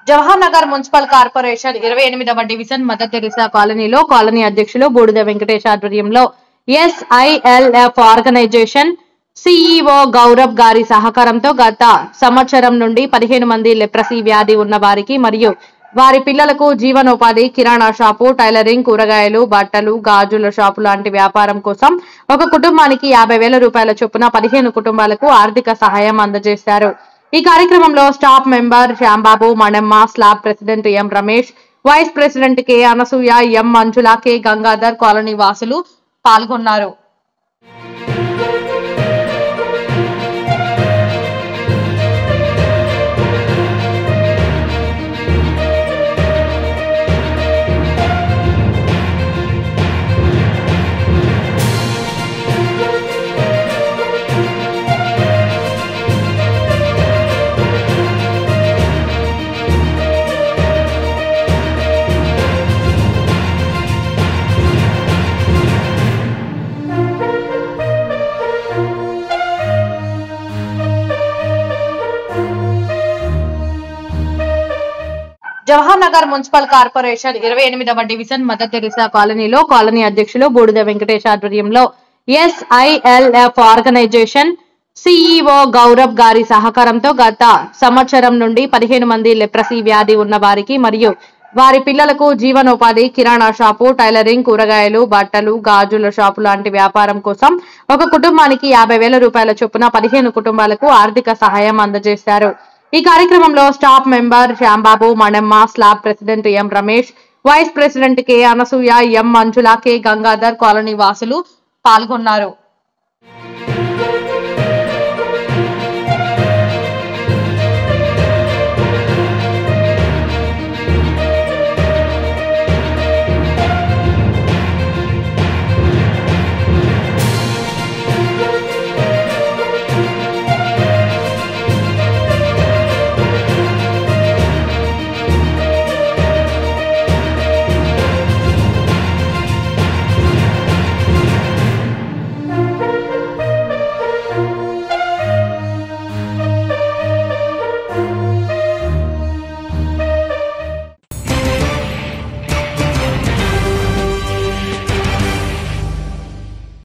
Jawahar Nagar municipal corporation 28వ division Mother Teresa కాలనీలో కాలనీ అధ్యక్షులు బూడిద వెంకటేష్ ఆధ్వర్యంలో SILF ఆర్గనైజేషన్ CEO గౌరవ్ గారి సహకారంతో గత సంవత్సరం నుండి 15 మంది లెప్రసీ వ్యాధి ఉన్న వారికి మరియు వారి పిల్లలకు జీవనోపాధి కిరాణా షాపు, టైలరింగ్, కూరగాయలు, బట్టలు, గాజుల షాపు లాంటి వ్యాపారం కోసం ఒక కుటుంబానికి 50,000 రూపాయల చొప్పున 15 కుటుంబాలకు ఆర్థిక సహాయం అందజేశారు. ఈ కార్యక్రమంలో staff member Shyambabu, Manamma, slab president M Ramesh, vice president K Anasuya, M Manjula, K Gangadhar, colony వాసులు పాల్గొన్నారు. జవహర్ నగర్ మున్సిపల్ కార్పొరేషన్ 28వ డివిజన్ మదర్ తెరిసా కాలనీలో కాలనీ అధ్యక్షులు బూడిద వెంకటేష్ ఆధ్వర్యంలో SILF ఆర్గనైజేషన్ CEO గౌరవ్ గారి సహకారంతో గత సంవత్సరం నుండి 15 మంది లెప్రసీ వ్యాధి ఉన్న వారికి మరియు వారి పిల్లలకు జీవనోపాధి కిరాణా షాపు, టైలరింగ్, కూరగాయలు, బట్టలు, గాజుల షాపు లాంటి వ్యాపారం కోసం ఒక కుటుంబానికి 50,000 రూపాయల చొప్పున 15 కుటుంబాలకు ఆర్థిక సహాయం అందజేశారు. ఈ కార్యక్రమంలో staff member Shyambabu, Manamma, slab president M Ramesh, vice president K Anasuya, M Manjula, K Gangadhar, colony వాసులు పాల్గొన్నారు.